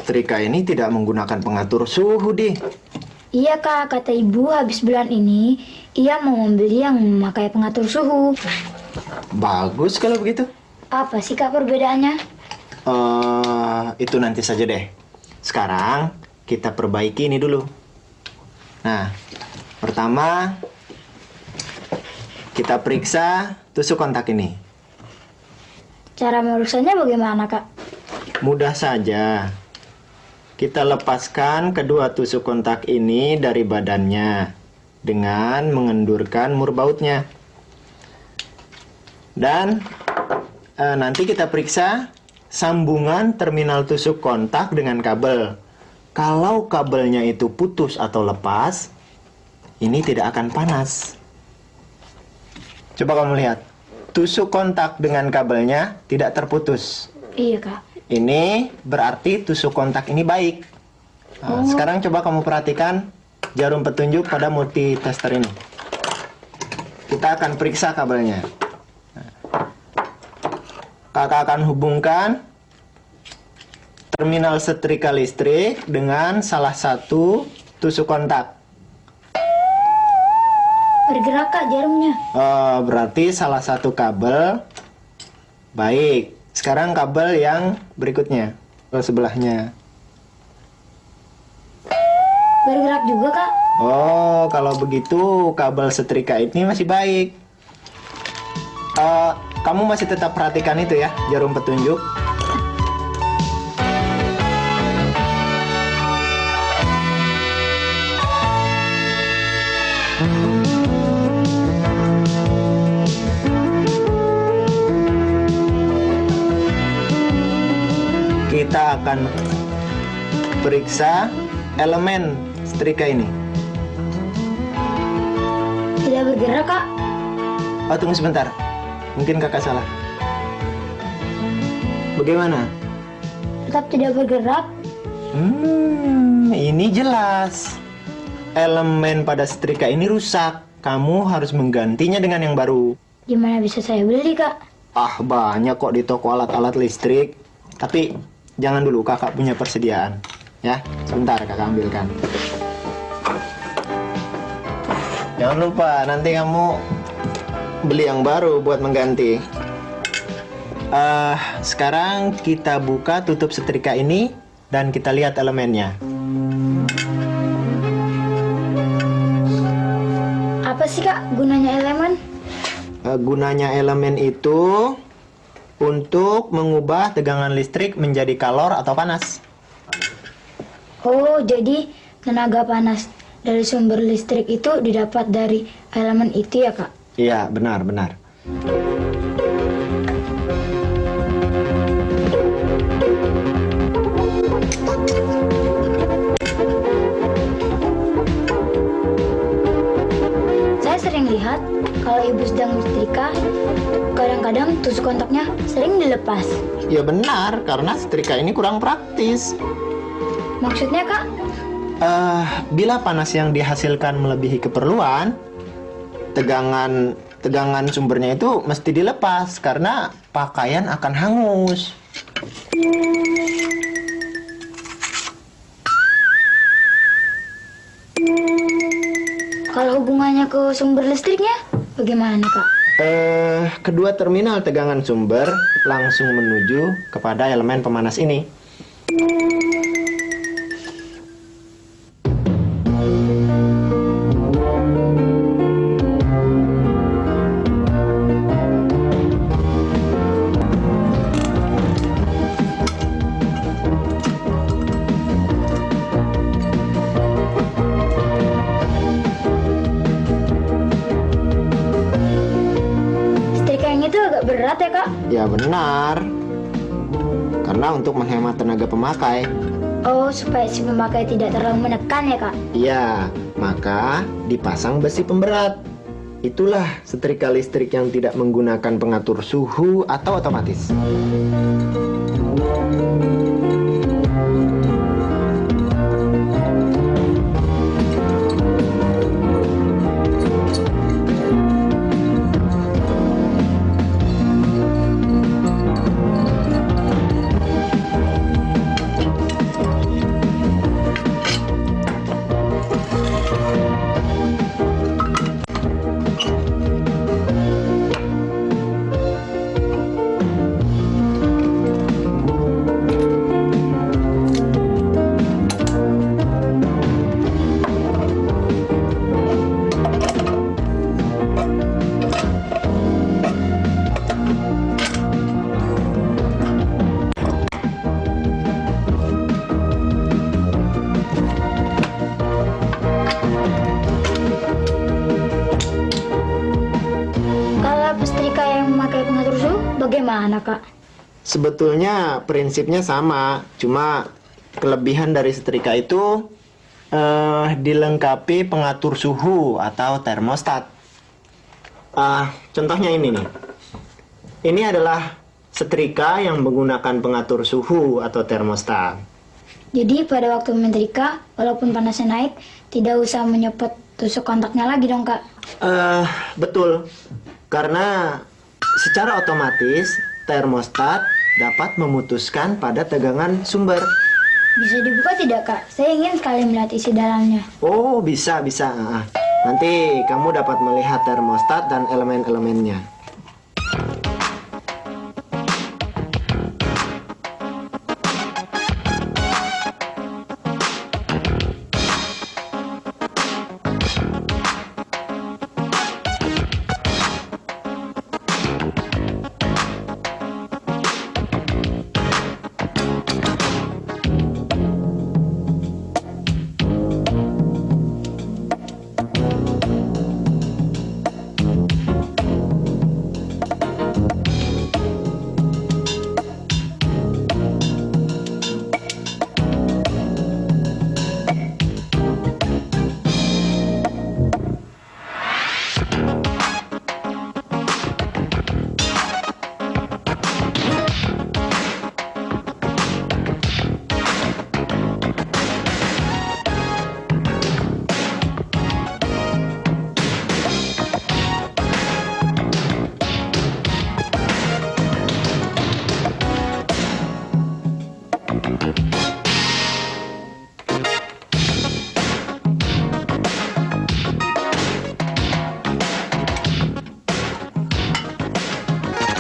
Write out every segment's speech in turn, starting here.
setrika ini tidak menggunakan pengatur suhu, Di. Iya kak, kata ibu habis bulan ini ia mau membeli yang memakai pengatur suhu. Bagus kalau begitu. Apa sih kak perbedaannya? Itu nanti saja deh. Sekarang kita perbaiki ini dulu. Nah, pertama kita periksa tusuk kontak ini. Cara meruksanya bagaimana kak? Mudah saja. Kita lepaskan kedua tusuk kontak ini dari badannya dengan mengendurkan mur bautnya. Dan nanti kita periksa sambungan terminal tusuk kontak dengan kabel. Kalau kabelnya itu putus atau lepas, ini tidak akan panas. Coba kamu lihat, tusuk kontak dengan kabelnya tidak terputus. Iya kak. Ini berarti tusuk kontak ini baik. Nah, sekarang coba kamu perhatikan jarum petunjuk pada multitester ini. Kita akan periksa kabelnya. Kakak akan hubungkan terminal setrika listrik dengan salah satu tusuk kontak. Bergerak kak jarumnya. Berarti salah satu kabel baik. Sekarang kabel yang berikutnya, ke sebelahnya. Bergerak juga kak. Oh, kalau begitu kabel setrika ini masih baik. Kamu masih tetap perhatikan itu ya, jarum petunjuk. Kita akan periksa elemen setrika ini. Tidak bergerak kak. Oh, tunggu sebentar. Mungkin kakak salah. Bagaimana? Tetap tidak bergerak. Ini jelas. Elemen pada setrika ini rusak. Kamu harus menggantinya dengan yang baru. Gimana bisa saya beli kak? Ah, banyak kok di toko alat-alat listrik. Tapi jangan dulu, kakak punya persediaan. Ya, sebentar kakak ambilkan. Jangan lupa, nanti kamu beli yang baru buat mengganti. Sekarang kita buka tutup setrika ini dan kita lihat elemennya. Apa sih kak gunanya elemen? Gunanya elemen itu untuk mengubah tegangan listrik menjadi kalor atau panas. Oh, jadi tenaga panas dari sumber listrik itu didapat dari elemen itu ya kak? Iya, benar. Saya sering lihat kalau ibu sedang setrika, kadang-kadang tusuk kontaknya sering dilepas. Ya benar, karena setrika ini kurang praktis. Maksudnya kak? Bila panas yang dihasilkan melebihi keperluan, tegangan sumbernya itu mesti dilepas karena pakaian akan hangus. Kalau hubungannya ke sumber listriknya, bagaimana kak? Kedua terminal tegangan sumber langsung menuju kepada elemen pemanas ini. Berat ya kak? Ya benar. Karena untuk menghemat tenaga pemakai. Oh, supaya si pemakai tidak terlalu menekan ya kak? Iya, maka dipasang besi pemberat. Itulah setrika listrik yang tidak menggunakan pengatur suhu atau otomatis. bagaimana, Kak? Sebetulnya prinsipnya sama, cuma kelebihan dari setrika itu dilengkapi pengatur suhu atau termostat. Contohnya ini nih. Ini adalah setrika yang menggunakan pengatur suhu atau termostat. Jadi pada waktu menyetrika, walaupun panasnya naik, tidak usah menyopot tusuk kontaknya lagi dong, Kak? Betul, karena secara otomatis termostat dapat memutuskan pada tegangan sumber. Bisa dibuka tidak, Kak? Saya ingin sekali melihat isi dalamnya. Oh, bisa. Nanti kamu dapat melihat termostat dan elemen-elemennya.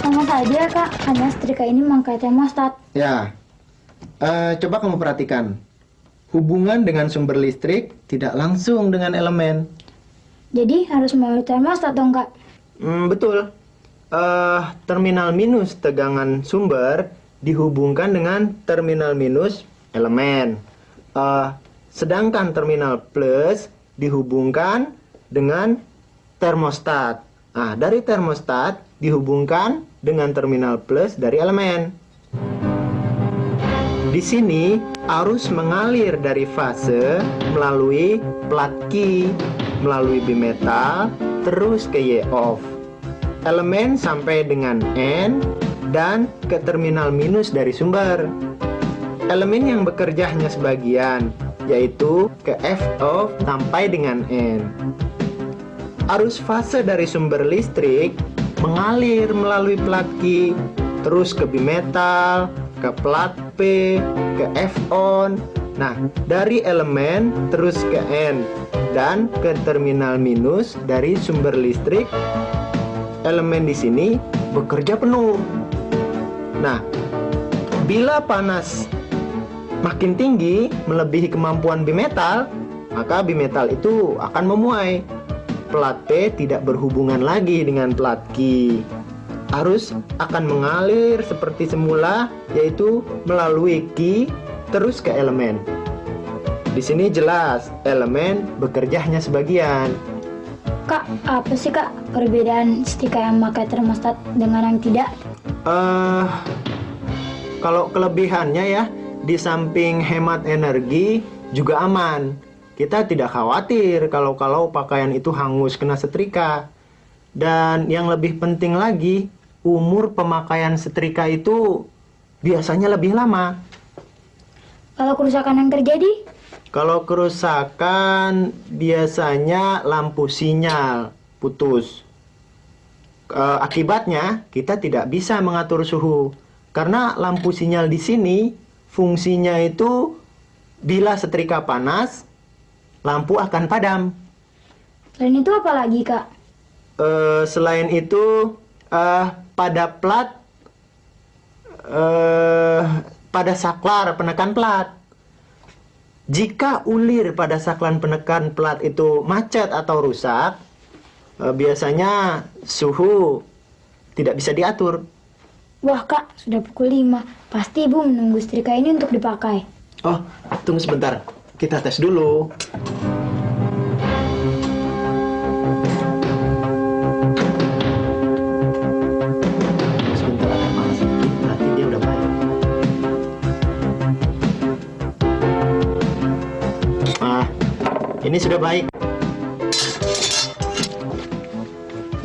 Sama saja, Kak. Hanya setrika ini memakai termostat. Ya, coba kamu perhatikan. Hubungan dengan sumber listrik tidak langsung dengan elemen. Jadi harus melalui termostat dong, Kak? Betul. Terminal minus tegangan sumber dihubungkan dengan terminal minus elemen. Sedangkan terminal plus dihubungkan dengan termostat. Nah, dari termostat dihubungkan dengan terminal plus dari elemen. Di sini arus mengalir dari fase melalui plat Q, melalui bimetal, terus ke Y off. Elemen sampai dengan N dan ke terminal minus dari sumber. Elemen yang bekerja hanya sebagian, yaitu ke F off sampai dengan N. Arus fase dari sumber listrik mengalir melalui plat Q, terus ke bimetal, ke plat P, ke F on. Nah, dari elemen terus ke N dan ke terminal minus dari sumber listrik. Elemen di sini bekerja penuh. Nah, bila panas makin tinggi melebihi kemampuan bimetal, maka bimetal itu akan memuai. Plat P tidak berhubungan lagi dengan plat Q. Arus akan mengalir seperti semula, yaitu melalui Q terus ke elemen. Di sini jelas elemen bekerja hanya sebagian. Kak, apa sih, Kak, perbedaan setrika yang memakai termostat dengan yang tidak? Kalau kelebihannya ya, di samping hemat energi juga aman. Kita tidak khawatir kalau pakaian itu hangus kena setrika. Dan yang lebih penting lagi, umur pemakaian setrika itu biasanya lebih lama. Kalau kerusakan yang terjadi? Kalau kerusakan biasanya lampu sinyal putus. Akibatnya kita tidak bisa mengatur suhu. Karena lampu sinyal di sini fungsinya itu bila setrika panas, lampu akan padam. Selain itu apa lagi, Kak? Selain itu, pada plat, pada saklar penekan plat. Jika ulir pada saklar penekan plat itu macet atau rusak, biasanya suhu tidak bisa diatur. Wah, Kak, sudah pukul 5. Pasti Ibu menunggu setrika ini untuk dipakai. Oh, tunggu sebentar. Kita tes dulu. Sebentar. ini sudah baik.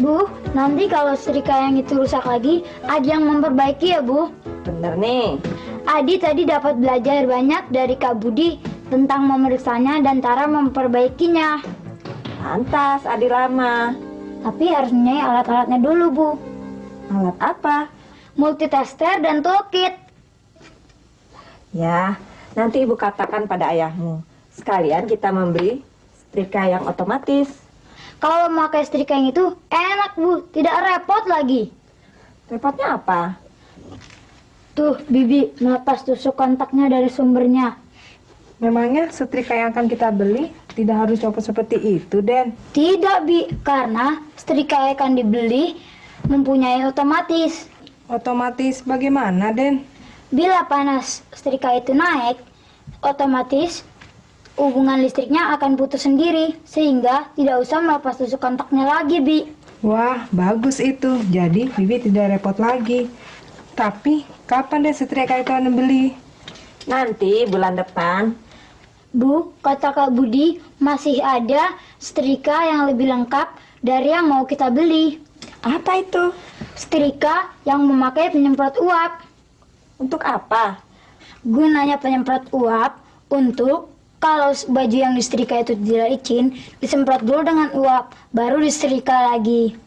Bu, nanti kalau setrika yang itu rusak lagi, Adi yang memperbaiki ya, Bu. Bener nih. Adi tadi dapat belajar banyak dari Kak Budi tentang memeriksanya dan cara memperbaikinya. Pantas Adi lama. Tapi harus punya alat-alatnya dulu, Bu. Alat apa? Multitester dan toolkit. Ya, nanti ibu katakan pada ayahmu. Sekalian kita membeli setrika yang otomatis. Kalau memakai setrika yang itu enak, Bu. Tidak repot lagi. Repotnya apa? Tuh, Bibi melepas tusuk kontaknya dari sumbernya. Memangnya setrika yang akan kita beli tidak harus copot seperti itu, Den? Tidak, Bi. Karena setrika yang akan dibeli mempunyai otomatis. Otomatis bagaimana, Den? Bila panas setrika itu naik, otomatis hubungan listriknya akan putus sendiri, sehingga tidak usah melepas tusuk kontaknya lagi, Bi. Wah, bagus itu. Jadi, Bibi tidak repot lagi. Tapi, kapan deh setrika itu akan beli? Nanti bulan depan. Bu, kata Kak Budi, masih ada setrika yang lebih lengkap dari yang mau kita beli. Apa itu? Setrika yang memakai penyemprot uap. Untuk apa? Gunanya penyemprot uap untuk kalau baju yang disetrika itu tidak licin, disemprot dulu dengan uap, baru disetrika lagi.